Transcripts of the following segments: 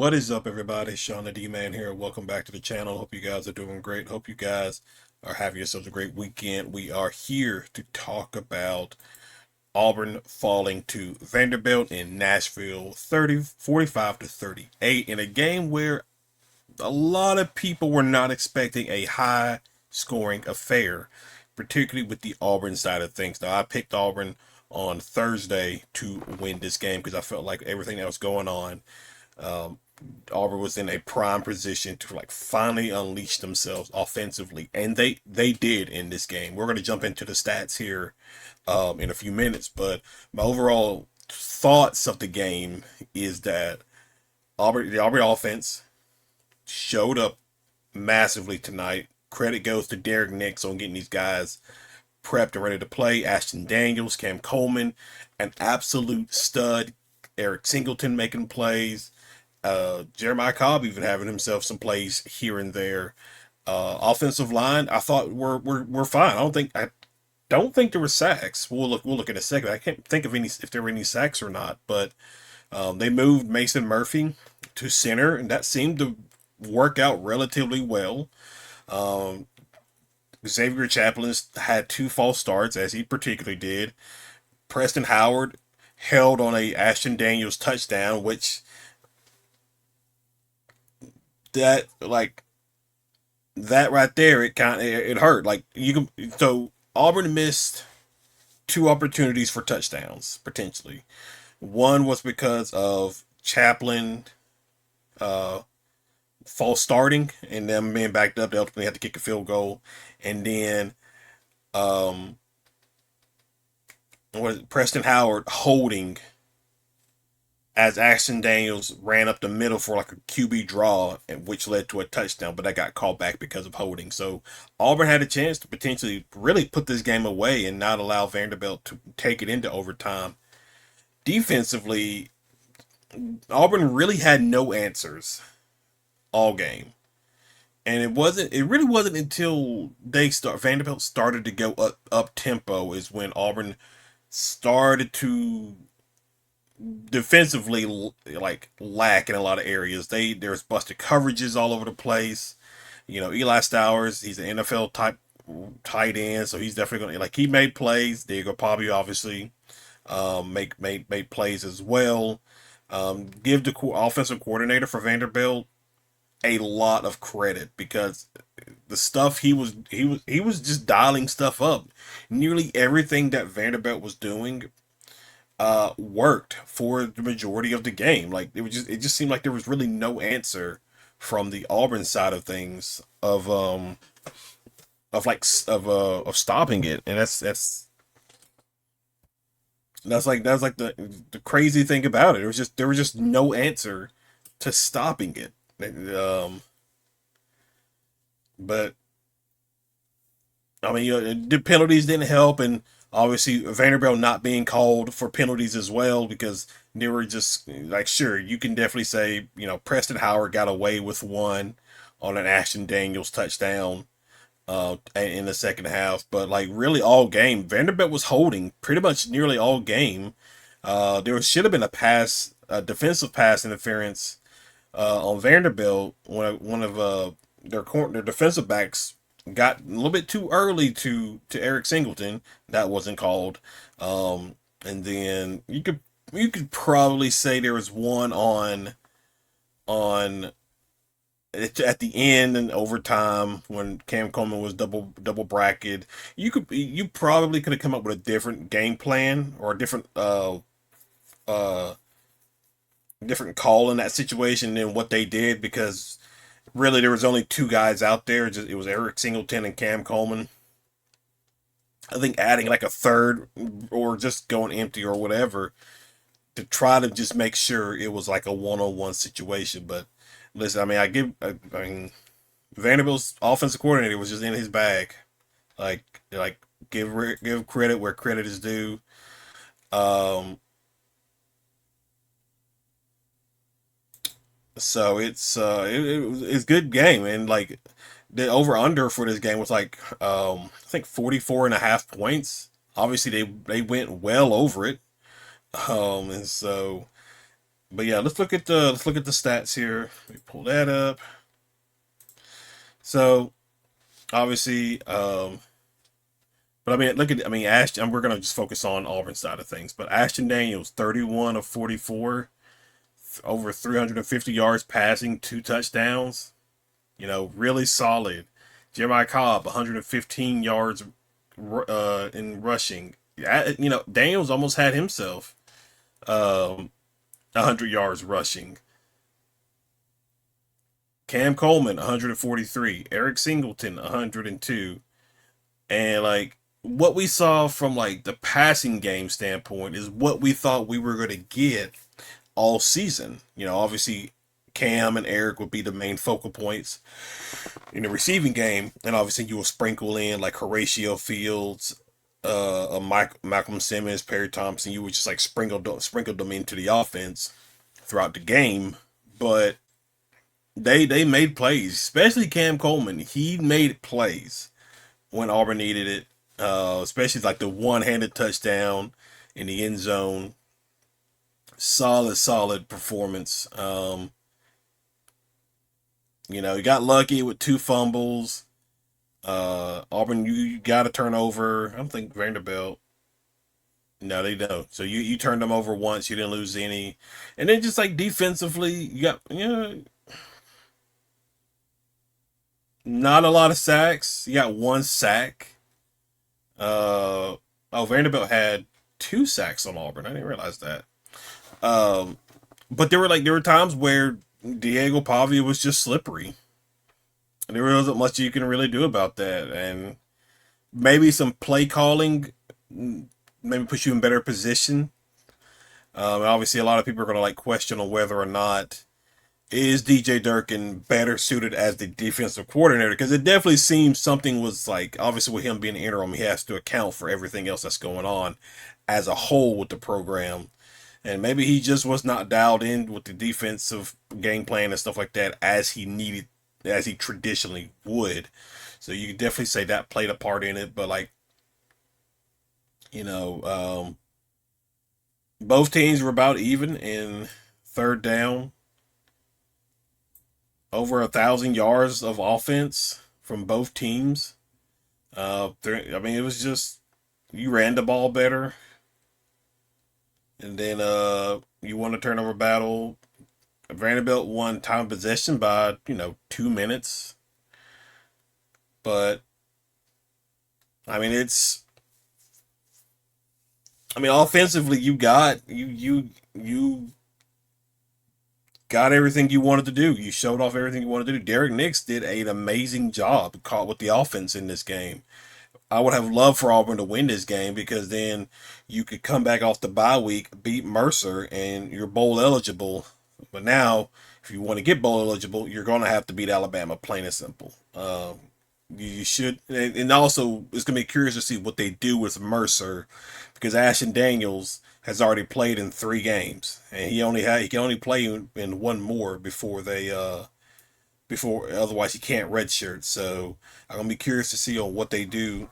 What is up, everybody? Sean the D-Man here. Welcome back to the channel. Hope you guys are doing great. Hope you guys are having yourselves a great weekend. We are here to talk about Auburn falling to Vanderbilt in Nashville 45 to 38 in a game where a lot of people were not expecting a high scoring affair, particularly with the Auburn side of things. Now, I picked Auburn on Thursday to win this game because I felt like everything that was going on, um, Auburn was in a prime position to like finally unleash themselves offensively, and they did in this game. We're going to jump into the stats here in a few minutes, but my overall thoughts of the game is that the Auburn offense showed up massively tonight. Credit goes to Derek Nix on getting these guys prepped and ready to play. Ashton Daniels, Cam Coleman, an absolute stud. Eric Singleton making plays. Jeremiah Cobb even having himself some plays here and there. Offensive line, I thought we're fine. I don't think there were sacks. We'll look in a second. I can't think of any if there were any sacks or not. But they moved Mason Murphy to center, and that seemed to work out relatively well. Um, Xavier Chaplin had two false starts, as he particularly did. Preston Howard held on a Ashton Daniels touchdown, which that like that right there, it hurt. Like you can so Auburn missed two opportunities for touchdowns potentially. One was because of Chaplin uh false starting and them being backed up. They ultimately had to kick a field goal, and then um was Preston Howard holding as Ashton Daniels ran up the middle for like a QB draw, which led to a touchdown, but that got called back because of holding. So Auburn had a chance to potentially really put this game away and not allow Vanderbilt to take it into overtime. Defensively, Auburn really had no answers all game. And it really wasn't until Vanderbilt started to go up tempo is when Auburn started to defensively like lack in a lot of areas. There's busted coverages all over the place. Eli Stowers, he's an NFL type tight end, so he's definitely gonna he made plays. Diego Pablo obviously made plays as well. Give the offensive coordinator for Vanderbilt a lot of credit because the stuff he was just dialing stuff up. Nearly everything that Vanderbilt was doing worked for the majority of the game. Like it just seemed like there was really no answer from the Auburn side of things of stopping it. And that's like the crazy thing about it. There was just no answer to stopping it. But I mean, the penalties didn't help, and obviously Vanderbilt not being called for penalties as well because they were just like, sure, you can definitely say, Preston Howard got away with one on an Ashton Daniels touchdown in the second half, but like really all game, Vanderbilt was holding pretty much nearly all game. There should have been a defensive pass interference on Vanderbilt. One of their defensive backs got a little bit too early to Eric Singleton. That wasn't called. And then you could probably say there was one on at the end and overtime when Cam Coleman was double bracketed. You probably could have come up with a different game plan or a uh different call in that situation than what they did because really there was only two guys out there. It was Eric Singleton and Cam Coleman. I think adding like a third or just going empty or whatever to try to just make sure it was like a one-on-one situation. But listen, I mean, I mean, Vanderbilt's offensive coordinator was just in his bag. Like give credit where credit is due. Um, so it's good game, and like the over under for this game was like I think 44 and a half points. Obviously they went well over it. And so But yeah, let's look at the stats here. Let me pull that up. So obviously, but I mean, look at I mean Ashton. We're gonna just focus on Auburn side of things. But Ashton Daniels, 31 of 44, over 350 yards passing, 2 touchdowns. Really solid. Jeremiah Cobb, 115 yards in rushing. Daniels almost had himself 100 yards rushing. Cam Coleman, 143. Eric Singleton, 102. And like what we saw from like the passing game standpoint is what we thought we were going to get all season. Obviously Cam and Eric would be the main focal points in the receiving game, and obviously you will sprinkle in like Horatio Fields, Malcolm Simmons, Perry Thompson. You would just like sprinkle them into the offense throughout the game, but they made plays, especially Cam Coleman. He made plays when Auburn needed it, especially like the one-handed touchdown in the end zone. Solid performance. He got lucky with 2 fumbles. Auburn, you got a turnover. I don't think Vanderbilt. No, they don't. So you turned them over once. You didn't lose any, and then just like defensively, you got not a lot of sacks. You got 1 sack. Vanderbilt had 2 sacks on Auburn. I didn't realize that. Um, but there were times where Diego Pavia was just slippery. And there wasn't much you can really do about that. And maybe some play calling maybe puts you in better position. Obviously, a lot of people are going to like question on whether or not is DJ Durkin better suited as the defensive coordinator, because it definitely seems something was like, obviously with him being the interim, he has to account for everything else that's going on as a whole with the program. And maybe he just was not dialed in with the defensive game plan and stuff like that as he traditionally would. So you could definitely say that played a part in it. But like, you know, um, both teams were about even in third down. Over 1,000 yards of offense from both teams. I mean, it was just you ran the ball better, and then you won a turnover battle. Vanderbilt won time possession by 2 minutes, but I mean offensively you got everything you wanted to do. You showed off everything you wanted to do. Derek Nix did an amazing job caught with the offense in this game. I would have loved for Auburn to win this game, because then you could come back off the bye week, beat Mercer, and you're bowl eligible. But now, if you want to get bowl eligible, you're going to have to beat Alabama, plain and simple. You should, and also it's going to be curious to see what they do with Mercer, because Ashton Daniels has already played in 3 games, and he can only play in one more before otherwise he can't redshirt. So I'm gonna be curious to see on what they do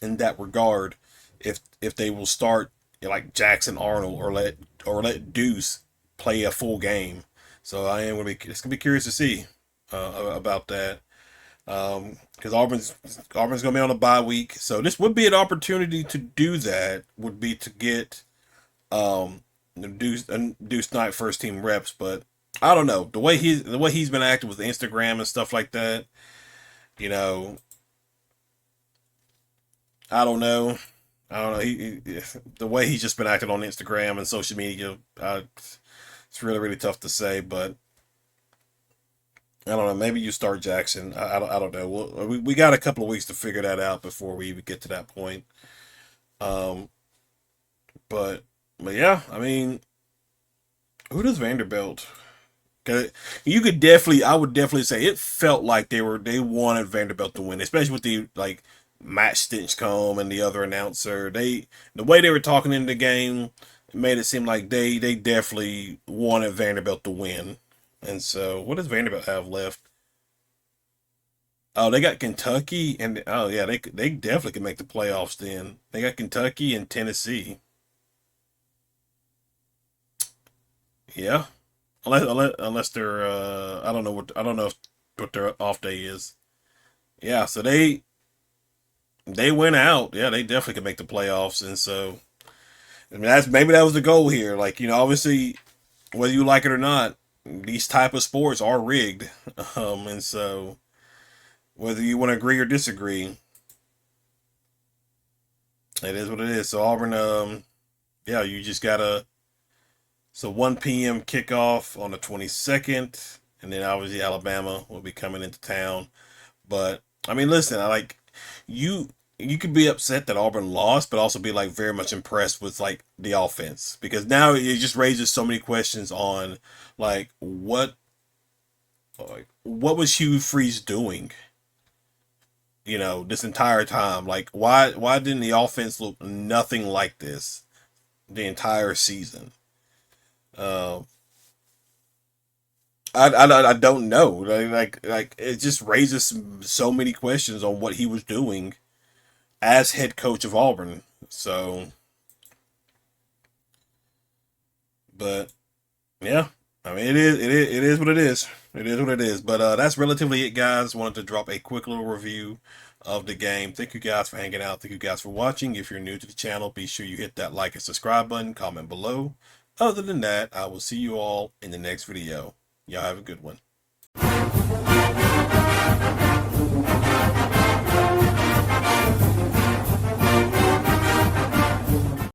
in that regard, if they will start like Jackson Arnold, or let Deuce play a full game. So I am gonna be it's gonna be curious to see about that, because Auburn's gonna be on a bye week, so this would be an opportunity to do that. Would be to get Deuce Knight first team reps, but I don't know the way he's been acting with Instagram and stuff like that. You know, I don't know. I don't know. The way he's just been acting on Instagram and social media, it's really tough to say. But I don't know. Maybe you start Jackson. I don't know. We got a couple of weeks to figure that out before we even get to that point. Um, but but yeah, I mean, who does Vanderbilt? 'Cause I would definitely say it felt like they wanted Vanderbilt to win, especially with the like Matt Stinchcomb and the other announcer. The way they were talking in the game made it seem like they definitely wanted Vanderbilt to win. And so, what does Vanderbilt have left? Oh, they got Kentucky, and oh yeah, they definitely can make the playoffs. Then they got Kentucky and Tennessee. Yeah, unless they're I don't know what their off day is. Yeah, so they went out. Yeah, they definitely could make the playoffs, and so I mean that's maybe that was the goal here. Like obviously whether you like it or not, these type of sports are rigged, and so whether you want to agree or disagree, it is what it is. So Auburn, yeah, you just gotta. So 1 p.m. kickoff on the 22nd, and then obviously Alabama will be coming into town. But I mean, listen, I like you. You could be upset that Auburn lost, but also be like very much impressed with like the offense because now it just raises so many questions on like what was Hugh Freeze doing? This entire time, like why didn't the offense look nothing like this the entire season? Uh, I don't know. Like it just raises so many questions on what he was doing as head coach of Auburn. So, but yeah, I mean it is what it is. It is what it is. But that's relatively it, guys. Wanted to drop a quick little review of the game. Thank you guys for hanging out. Thank you guys for watching. If you're new to the channel, be sure you hit that like and subscribe button. Comment below. Other than that, I will see you all in the next video. Y'all have a good one.